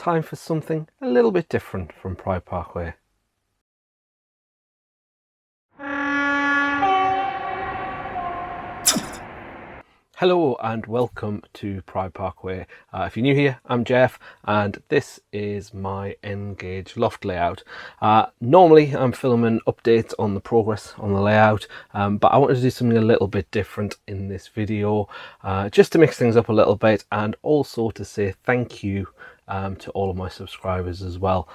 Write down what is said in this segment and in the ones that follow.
time for something a little bit different from Pride Parkway. Hello and welcome to Pride Parkway. If you're new here, I'm Jeff and this is my N-gauge loft layout. Normally I'm filming updates on the progress on the layout, but I wanted to do something a little bit different in this video, just to mix things up a little bit and also to say thank you to all of my subscribers as well.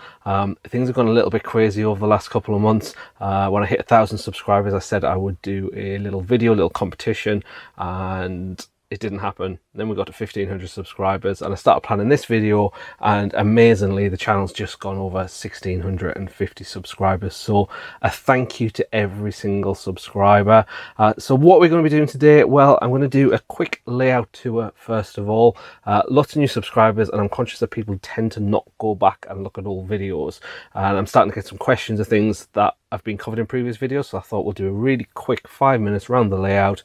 Things have gone a little bit crazy over the last couple of months. When I hit 1,000 subscribers, I said I would do a little video, a little competition, and it didn't happen. Then we got to 1,500 subscribers and I started planning this video, and amazingly the channel's just gone over 1,650 subscribers. So a thank you to every single subscriber. So what we're going to be doing today, well, I'm going to do a quick layout tour first of all. Lots of new subscribers and I'm conscious that people tend to not go back and look at old videos, and I'm starting to get some questions of things that I've been covered in previous videos, so I thought we'll do a really quick 5 minutes around the layout,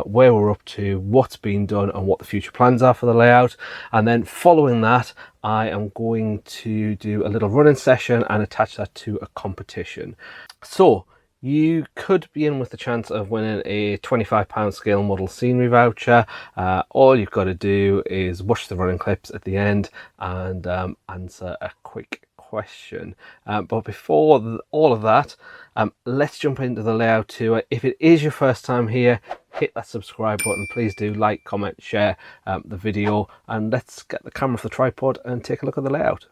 where we're up to, what's been done and what the future plans are for the layout. And then following that I am going to do a little running session and attach that to a competition. So you could be in with the chance of winning a £25 Scale Model Scenery Voucher. All you've got to do is watch the running clips at the end and answer a quick question. But before all of that, let's jump into the layout tour. If it is your first time here, hit that subscribe button. Please do like, comment, share the video, and let's get the camera off the tripod and take a look at the layout.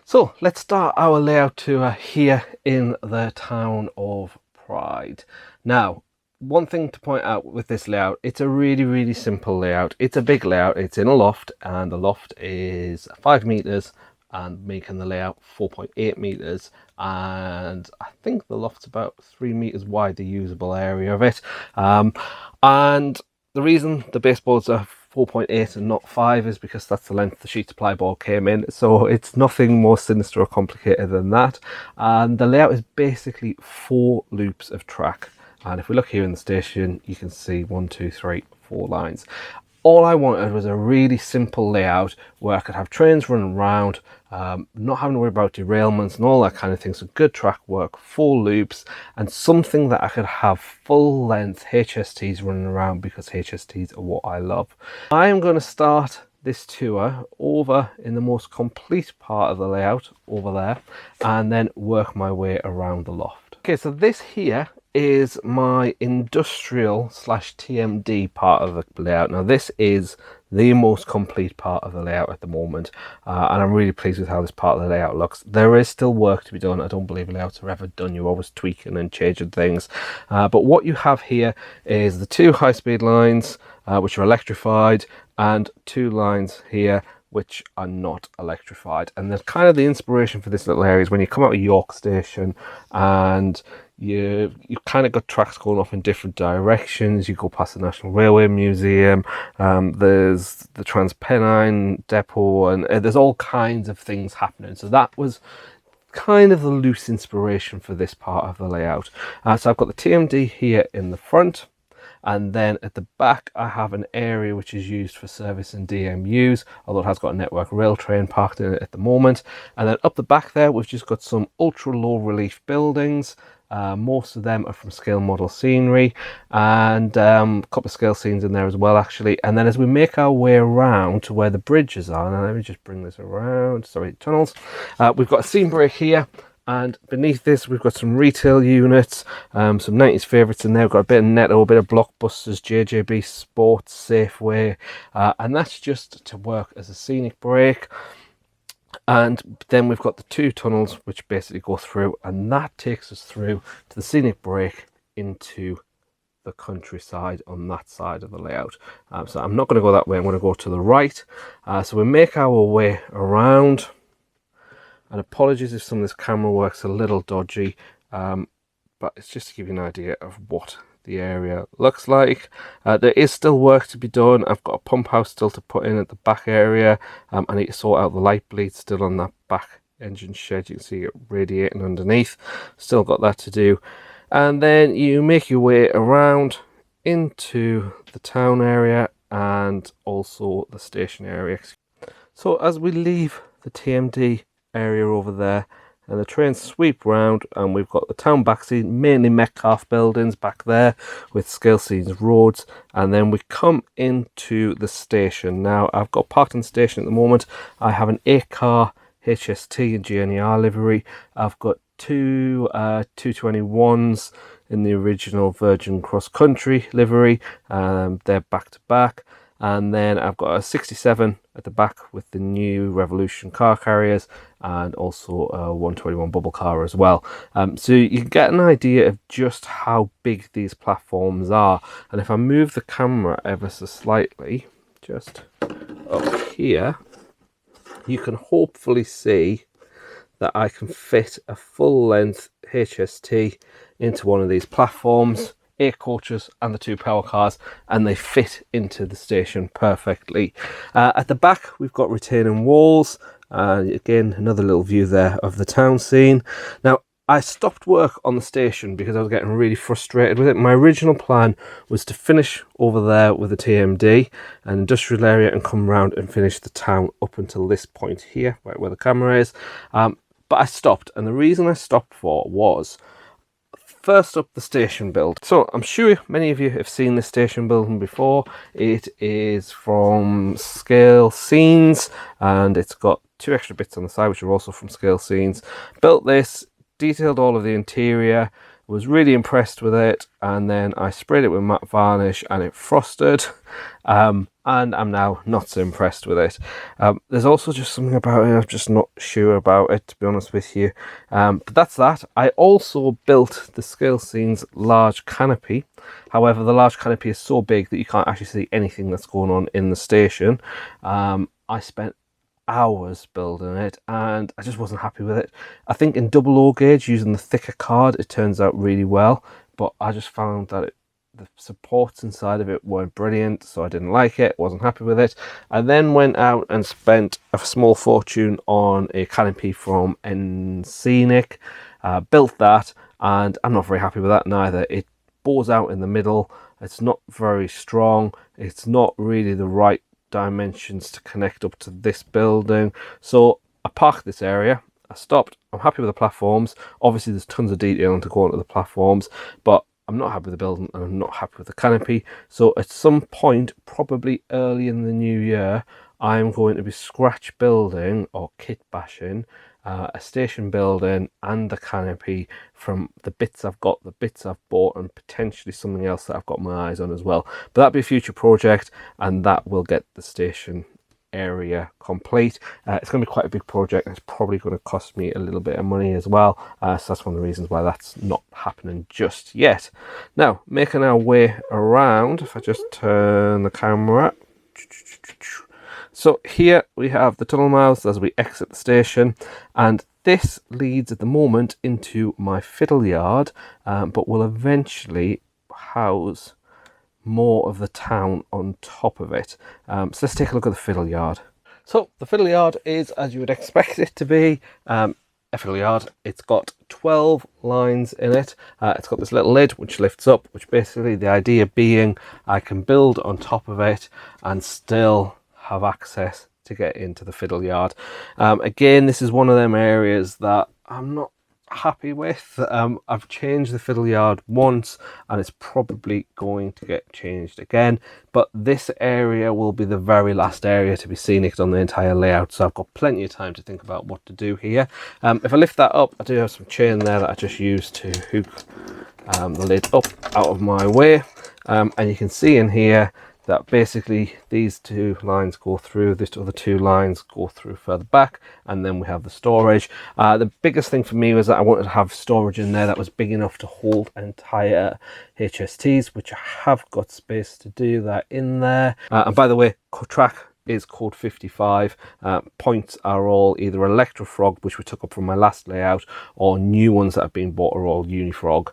So let's start our layout tour here in the town of Pride. Now, one thing to point out with this layout, it's a really simple layout. It's a big layout. It's in a loft and the loft is 5 meters and making the layout 4.8 meters, and I think the loft's about 3 meters wide, the usable area of it. And the reason the baseboards are 4.8 and not 5 is because that's the length the sheet of plyboard came in, so it's nothing more sinister or complicated than that. And the layout is basically 4 loops of track, and if we look here in the station you can see 1, 2, 3, 4 lines. All I wanted was a really simple layout where I could have trains running around, not having to worry about derailments and all that kind of thing. So good track work, 4 loops, and something that I could have full length HSTs running around, because HSTs are what I love. I am going to start this tour over in the most complete part of the layout over there and then work my way around the loft. Okay, so this here is my industrial / TMD part of the layout. Now this is the most complete part of the layout at the moment, and I'm really pleased with how this part of the layout looks. There is still work to be done. I don't believe layouts are ever done. You're always tweaking and changing things, but what you have here is the 2 high-speed lines which are electrified, and 2 lines here which are not electrified. And the inspiration for this little area is when you come out of York Station and you kind of got tracks going off in different directions. You go past the National Railway Museum, there's the Transpennine Depot, and there's all kinds of things happening. So that was kind of the loose inspiration for this part of the layout. So I've got the TMD here in the front, and then at the back I have an area which is used for service and DMUs, although it has got a network rail train parked in it at the moment. And then up the back there we've just got some ultra low relief buildings. Most of them are from Scale Model Scenery, and a couple of scale scenes in there as well actually. And then as we make our way around to where the bridges are, now let me just bring this around, sorry, tunnels, we've got a scene break here. And beneath this we've got some retail units, some 90s favourites in there. We've got a bit of Netto, a bit of Blockbusters, JJB Sports, Safeway, and that's just to work as a scenic break. And then we've got the 2 tunnels which basically go through, and that takes us through to the scenic break into the countryside on that side of the layout. So I'm not going to go that way, I'm going to go to the right. So we make our way around. And apologies if some of this camera work's a little dodgy, but it's just to give you an idea of what the area looks like. There is still work to be done. I've got a pump house still to put in at the back area. I need to sort out the light bleed still on that back engine shed. You can see it radiating underneath. Still got that to do. And then you make your way around into the town area and also the station area. So as we leave the TMD area over there, and the trains sweep round, and we've got the town back scene, mainly Metcalfe buildings back there with Scale Scenes roads, and then we come into the station. Now I've got parked in the station at the moment. I have an 8-car HST and GNER livery. I've got two 221s in the original Virgin Cross Country livery. They're back to back. And then I've got a 67 at the back with the new Revolution car carriers, and also a 121 bubble car as well. So you can get an idea of just how big these platforms are. And if I move the camera ever so slightly, just up here, you can hopefully see that I can fit a full length HST into one of these platforms. 8 coaches and the 2 power cars, and they fit into the station perfectly. At the back we've got retaining walls, again another little view there of the town scene. Now I stopped work on the station because I was getting really frustrated with it. My original plan was to finish over there with the TMD, an industrial area, and come round and finish the town up until this point here, right where the camera is. But I stopped, and the reason I stopped for was, first up, the station build. So I'm sure many of you have seen this station building before. It is from Scale Scenes, and it's got 2 extra bits on the side which are also from Scale Scenes. Built this, detailed all of the interior, was really impressed with it, and then I sprayed it with matte varnish and it frosted, and I'm now not so impressed with it. There's also just something about it I'm just not sure about it, to be honest with you. But that's that. I also built the Scale Scenes large canopy. However, the large canopy is so big that you can't actually see anything that's going on in the station. I spent hours building it, and I just wasn't happy with it. I think in 00 gauge, using the thicker card, it turns out really well, but I just found that the supports inside of it weren't brilliant, so I didn't like it, wasn't happy with it. I then went out and spent a small fortune on a canopy from Scenic, built that, and I'm not very happy with that neither. It bores out in the middle, it's not very strong, it's not really the right dimensions to connect up to this building. So I parked this area, I stopped, I'm happy with the platforms. Obviously there's tons of detailing to go onto the platforms, but I'm not happy with the building and I'm not happy with the canopy. So at some point, probably early in the new year, I'm going to be scratch building or kit bashing a station building and the canopy from the bits I've got, the bits I've bought, and potentially something else that I've got my eyes on as well. But that'll be a future project, and that will get the station area complete. It's going to be quite a big project. It's probably going to cost me a little bit of money as well, so that's one of the reasons why that's not happening just yet. Now, making our way around, if I just turn the camera, so here we have the tunnel mouths as we exit the station, and this leads at the moment into my Fiddle Yard, but will eventually house more of the town on top of it. So let's take a look at the Fiddle Yard. So the Fiddle Yard is as you would expect it to be. A Fiddle Yard. It's got 12 lines in it. It's got this little lid which lifts up, which basically the idea being I can build on top of it and still have access to get into the Fiddle Yard. Again, this is one of them areas that I'm not happy with. I've changed the Fiddle Yard once and it's probably going to get changed again, but this area will be the very last area to be scenic on the entire layout, so I've got plenty of time to think about what to do here. If I lift that up, I do have some chain there that I just used to hook the lid up out of my way, and you can see in here that basically these 2 lines go through, this other 2 lines go through further back, and then we have the storage. The biggest thing for me was that I wanted to have storage in there that was big enough to hold entire HSTs, which I have got space to do that in there. And by the way, track is code 55. Points are all either Electrofrog, which we took up from my last layout, or new ones that have been bought are all Unifrog.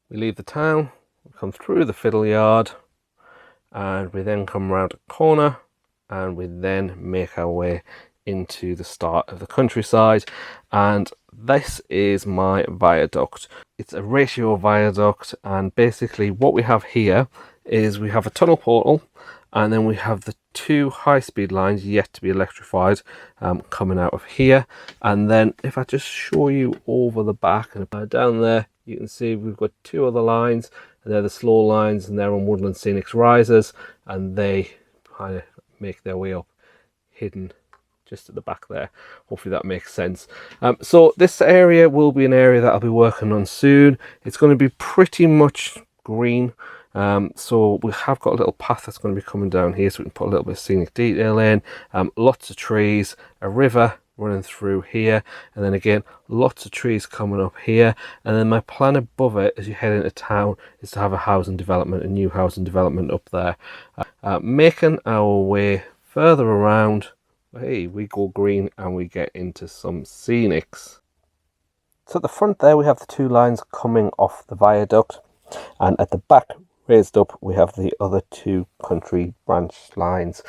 We leave the town, we come through the Fiddle Yard, and we then come around a corner and we then make our way into the start of the countryside, and this is my viaduct. It's a ratio viaduct, and basically what we have here is we have a tunnel portal and then we have the two high-speed lines yet to be electrified coming out of here. And then if I just show you over the back and down there, you can see we've got two other lines, and they're the slow lines, and they're on Woodland Scenic's risers, and they kind of make their way up hidden just at the back there. Hopefully that makes sense. So this area will be an area that I'll be working on soon. It's going to be pretty much green. So we have got a little path that's going to be coming down here, so we can put a little bit of scenic detail in. Lots of trees, a river running through here, and then again lots of trees coming up here. And then my plan above it as you head into town is to have a housing development, a new housing development up there. Making our way further around, hey, we go green and we get into some scenics. So at the front there we have the two lines coming off the viaduct, and at the back raised up we have the other two country branch lines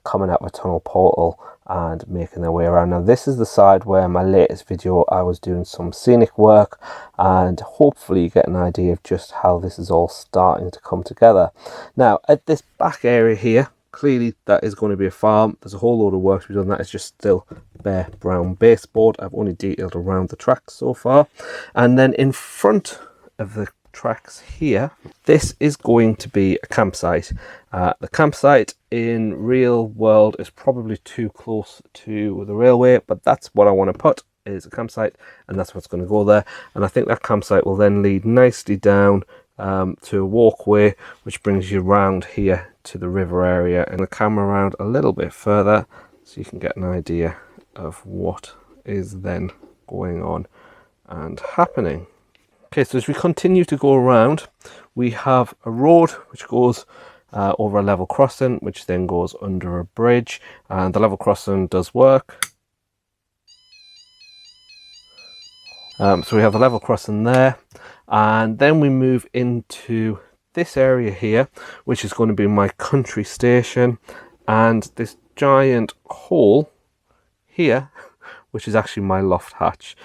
coming out of a tunnel portal and making their way around. Now this is the side where my latest video I was doing some scenic work, and hopefully you get an idea of just how this is all starting to come together. Now at this back area here, clearly that is going to be a farm. There's a whole load of work to be done. That is just still bare brown baseboard. I've only detailed around the tracks so far. And then in front of the tracks here, this is going to be a campsite. The campsite in real world is probably too close to the railway, but that's what I want to put, is a campsite, and that's what's going to go there. And I think that campsite will then lead nicely down to a walkway which brings you round here to the river area, and the camera around a little bit further so you can get an idea of what is then going on and happening. Okay, so as we continue to go around, we have a road which goes over a level crossing, which then goes under a bridge, and the level crossing does work. So we have the level crossing there, and then we move into this area here, which is going to be my country station, and this giant hole here, which is actually my loft hatch.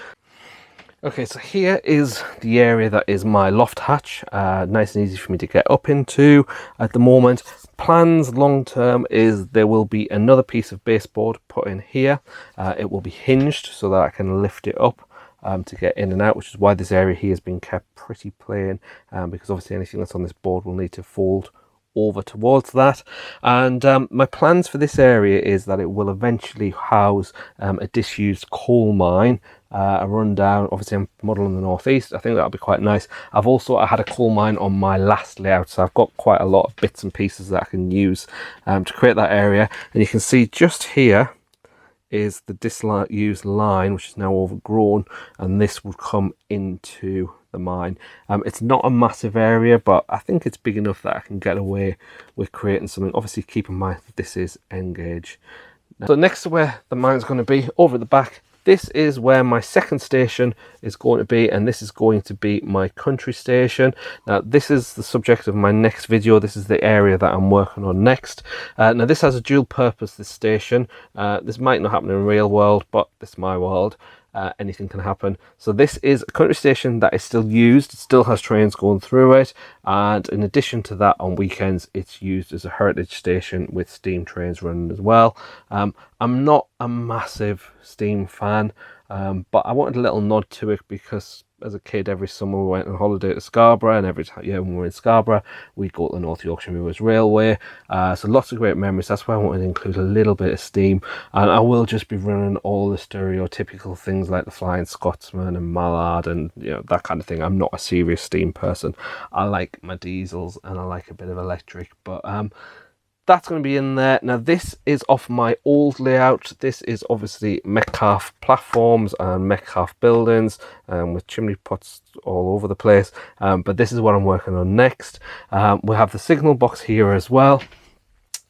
Okay, so here is the area that is my loft hatch, nice and easy for me to get up into at the moment. Plans long term is there will be another piece of baseboard put in here. It will be hinged so that I can lift it up to get in and out, which is why this area here has been kept pretty plain, because obviously anything that's on this board will need to fold over towards that. And my plans for this area is that it will eventually house a disused coal mine, a rundown. Obviously I'm modelling the northeast. I think that'll be quite nice. I had a coal mine on my last layout, so I've got quite a lot of bits and pieces that I can use to create that area. And you can see just here is the disused line, which is now overgrown, and this will come into the mine. It's not a massive area, but I think it's big enough that I can get away with creating something. Obviously keep in mind that this is N-gauge. So next to where the mine's going to be, over at the back, this is where my second station is going to be, and this is going to be my country station. Now this is the subject of my next video. This is the area that I'm working on next. Now this has a dual purpose, this station. This might not happen in real world, but this is my world. Anything can happen. So this is a country station that is still used. It still has trains going through it, and in addition to that, on weekends it's used as a heritage station with steam trains running as well. I'm not a massive steam fan, but I wanted a little nod to it because as a kid, every summer we went on holiday to Scarborough, and every time when we were in Scarborough, we'd go to the North Yorkshire Movers Railway. So lots of great memories. That's why I wanted to include a little bit of steam, and I will just be running all the stereotypical things like the Flying Scotsman and Mallard and that kind of thing. I'm not a serious steam person. I like my diesels and I like a bit of electric, but that's going to be in there. Now this is off my old layout. This is obviously Metcalfe platforms and Metcalfe buildings with chimney pots all over the place, but this is what I'm working on next. We have the signal box here as well,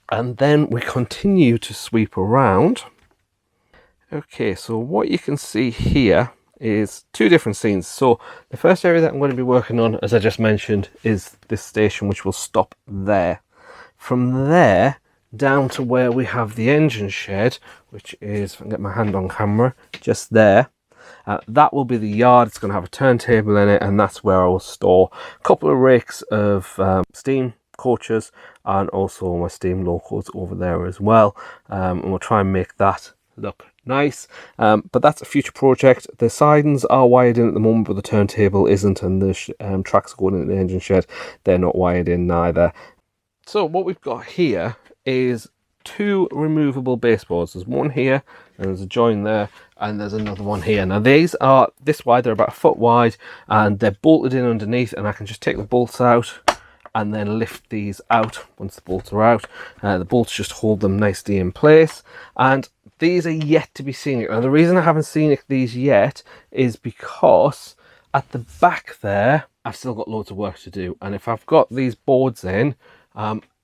and then we continue to sweep around. Okay, so what you can see here is two different scenes. So the first area that I'm going to be working on, as I just mentioned, is this station, which will stop there. From there down to where we have the engine shed, which is, if I can get my hand on camera, just there. That will be the yard. It's going to have a turntable in it, and that's where I will store a couple of rakes of steam coaches, and also my steam locos over there as well, and we'll try and make that look nice. But that's a future project. The sidings are wired in at the moment, but the turntable isn't, and the tracks going in the engine shed, they're not wired in neither. So what we've got here is two removable baseboards. There's one here and there's a join there, and there's another one here. Now these are this wide, they're about a foot wide, and they're bolted in underneath, and I can just take the bolts out and then lift these out once the bolts are out. The bolts just hold them nicely in place, and these are yet to be Scenic. Now the reason I haven't Scenic these yet is because at the back there I've still got loads of work to do, and if I've got these boards in,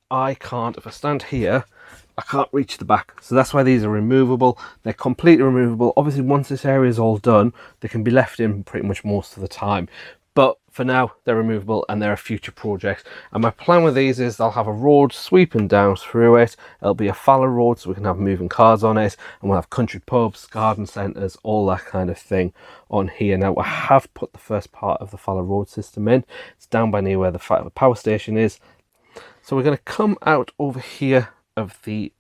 I can't, if I stand here, I can't reach the back. So that's why these are removable. They're completely removable. Obviously once this area is all done, they can be left in pretty much most of the time, but for now they're removable and they're a future project. And my plan with these is they'll have a road sweeping down through it. It'll be a fallow road so we can have moving cars on it, and we'll have country pubs, garden centres, all that kind of thing on here. Now I have put the first part of the fallow road system in. It's down by near where the power station is. So we're going to come out over here of the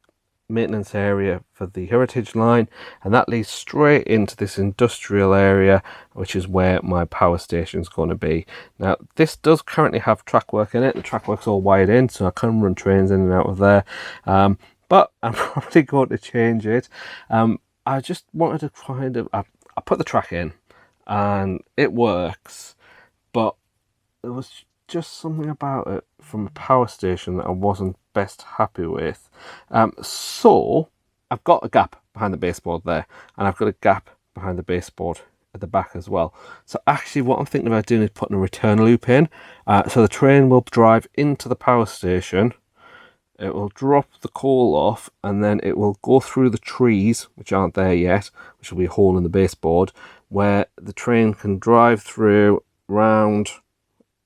maintenance area for the heritage line, and that leads straight into this industrial area, which is where my power station is going to be. Now this does currently have track work in it. The track work's all wired in, so I can run trains in and out of there, but I'm probably going to change it. I just wanted to kind of, I put the track in and it works, but there was just something about it from a power station that I wasn't best happy with. So I've got a gap behind the baseboard there, and I've got a gap behind the baseboard at the back as well. So actually what I'm thinking about doing is putting a return loop in. So the train will drive into the power station, it will drop the coal off, and then it will go through the trees, which aren't there yet, which will be a hole in the baseboard, where the train can drive through, round,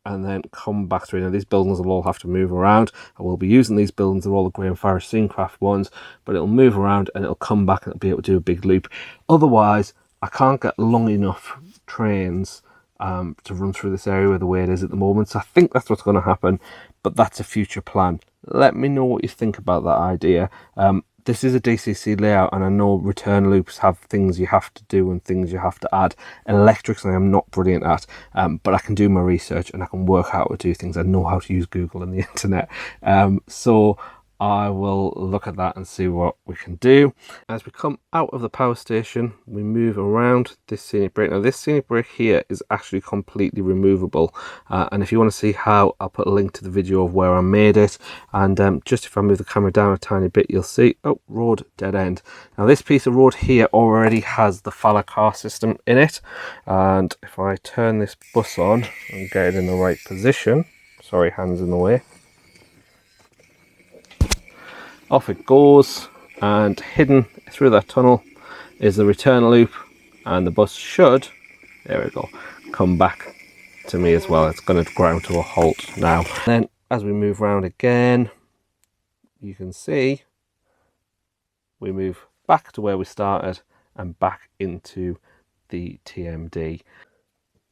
and then come back through. Now these buildings will all have to move around. I will be using these buildings. They're all the Graham Farish Scenecraft ones, but it'll move around and it'll come back and it'll be able to do a big loop. Otherwise I can't get long enough trains to run through this area the way it is at the moment. So I think that's what's going to happen, but that's a future plan. Let me know what you think about that idea. This is a DCC layout, and I know return loops have things you have to do and things you have to add. Electrics I am not brilliant at, but I can do my research and I can work out how to do things. I know how to use Google and the internet. So I will look at that and see what we can do. As we come out of the power station, we move around this scenic brake. Now this scenic brake here is actually completely removable, and if you want to see how, I'll put a link to the video of where I made it. And just if I move the camera down a tiny bit, you'll see, oh, road dead end. Now this piece of road here already has the fallow car system in it, and if I turn this bus on and get it in the right position, sorry, hands in the way, off it goes, and hidden through that tunnel is the return loop, and the bus should, there we go, come back to me as well. It's going to ground to a halt now. Then as we move around again, you can see we move back to where we started and back into the TMD.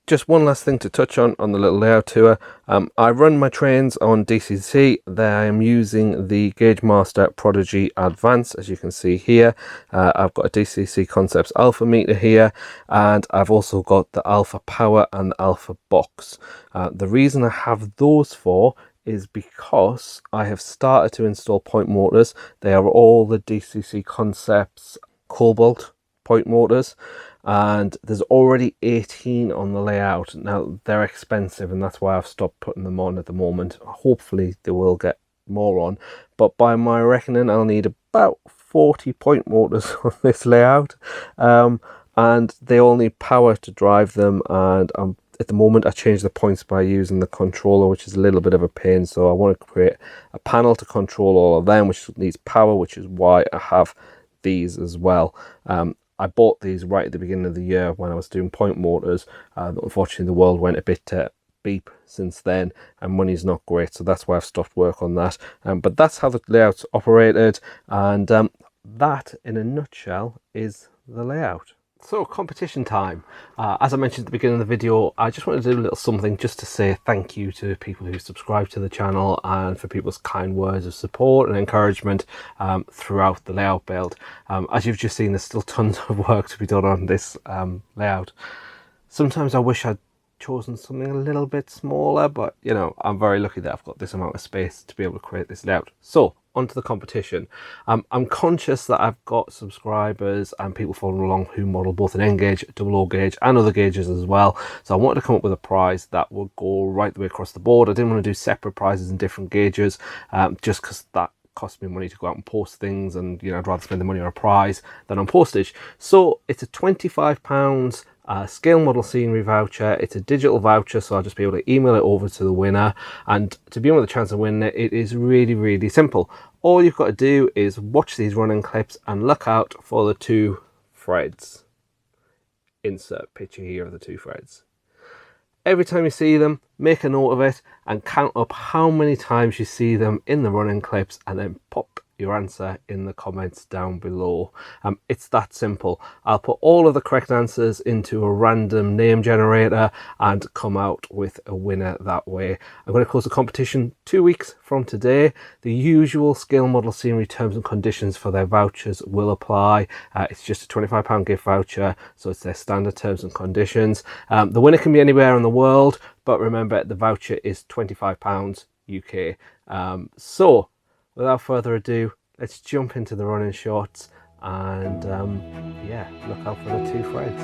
Just one last thing to touch on the little layout tour. I run my trains on DCC. There I am using the Gauge Master Prodigy Advance, as you can see here. I've got a DCC Concepts Alpha meter here, and I've also got the Alpha Power and the Alpha Box. The reason I have those for is because I have started to install point motors. They are all the DCC Concepts Cobalt point motors, and there's already 18 on the layout. Now they're expensive, and that's why I've stopped putting them on at the moment. Hopefully they will get more on, but by my reckoning I'll need about 40 point motors on this layout, and they all need power to drive them. And at the moment I change the points by using the controller, which is a little bit of a pain, so I want to create a panel to control all of them, which needs power, which is why I have these as well. I bought these right at the beginning of the year when I was doing point motors. Unfortunately the world went a bit beep since then, and money's not great, so that's why I've stopped work on that. But that's how the layout's operated, and that in a nutshell is the layout. So competition time. As I mentioned at the beginning of the video, I just wanted to do a little something just to say thank you to people who subscribe to the channel and for people's kind words of support and encouragement throughout the layout build. As you've just seen, there's still tons of work to be done on this layout. Sometimes I wish I'd chosen something a little bit smaller, but you know, I'm very lucky that I've got this amount of space to be able to create this layout. So onto the competition. I'm conscious that I've got subscribers and people following along who model both an N gauge, double O gauge and other gauges as well. So I wanted to come up with a prize that would go right the way across the board. I didn't want to do separate prizes in different gauges just because that cost me money to go out and post things, and you know, I'd rather spend the money on a prize than on postage. So it's a £25 Scale Model Scenery Voucher. It's a digital voucher, so I'll just be able to email it over to the winner. And to be with a chance of winning it, it is really simple. All you've got to do is watch these running clips and look out for the two threads. Insert picture here of the two threads. Every time you see them, make a note of it and count up how many times you see them in the running clips, and then pop your answer in the comments down below. It's that simple. I'll put all of the correct answers into a random name generator and come out with a winner that way. I'm going to close the competition 2 weeks from today. The usual Scale Model Scenery terms and conditions for their vouchers will apply. It's just a £25 gift voucher, so it's their standard terms and conditions. The winner can be anywhere in the world, but remember the voucher is £25 UK. So without further ado, let's jump into the running shorts and yeah, look out for the two threads.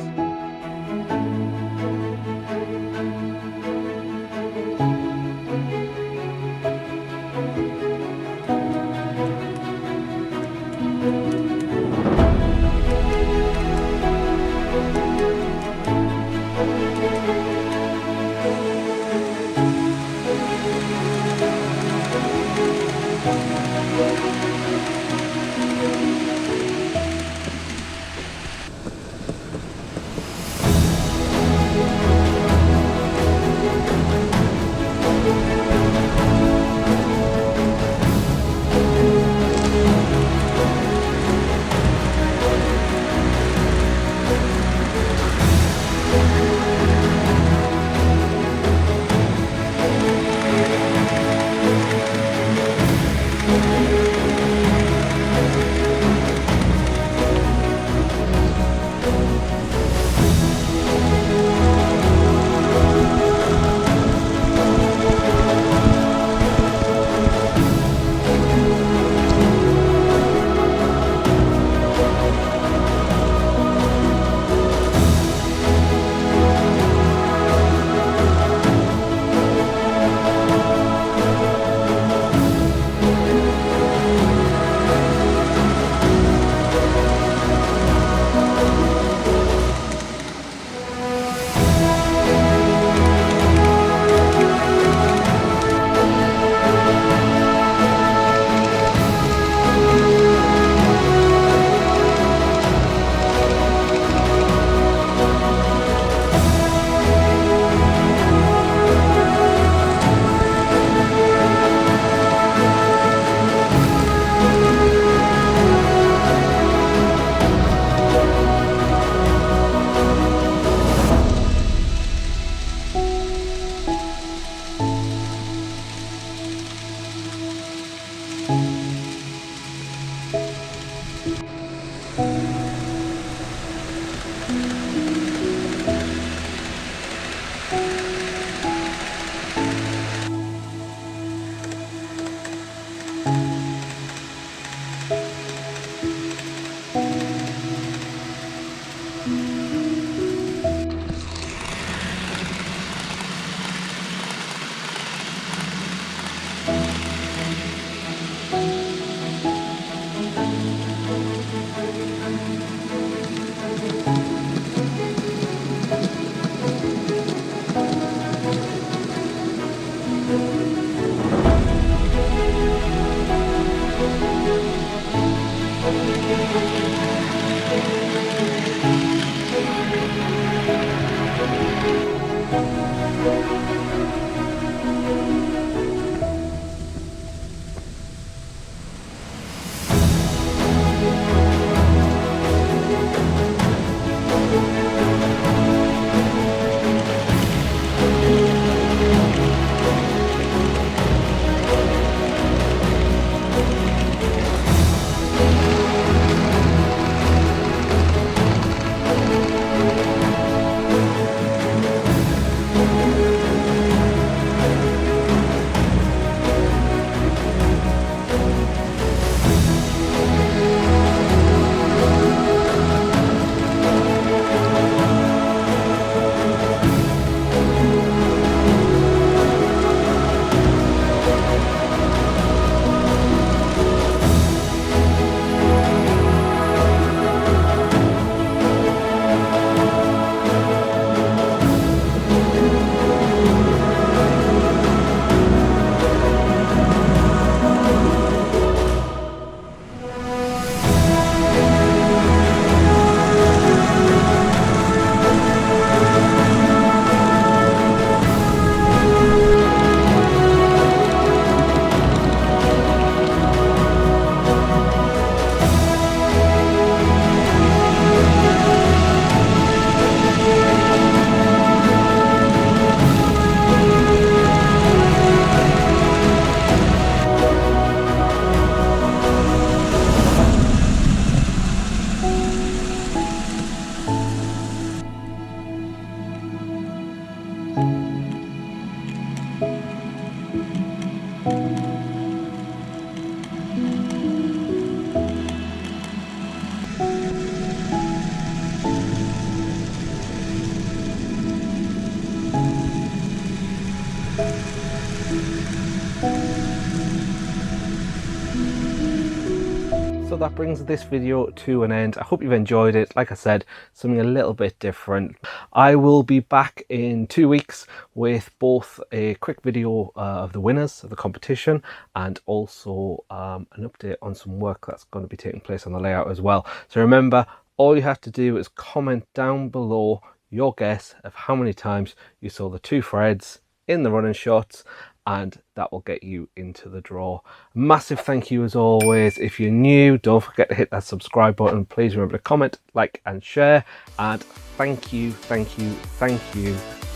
so that brings this video to an end. I hope you've enjoyed it. Like I said, something a little bit different. I will be back in 2 weeks with both a quick video of the winners of the competition and also an update on some work that's going to be taking place on the layout as well. So remember, all you have to do is comment down below your guess of how many times you saw the two Freds in the running shots, and that will get you into the draw. Massive thank you as always. If you're new, don't forget to hit that subscribe button. Please remember to comment, like and share, and thank you to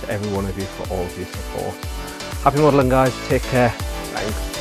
every one of you for all of your support. Happy modelling, guys. Take care. Thanks.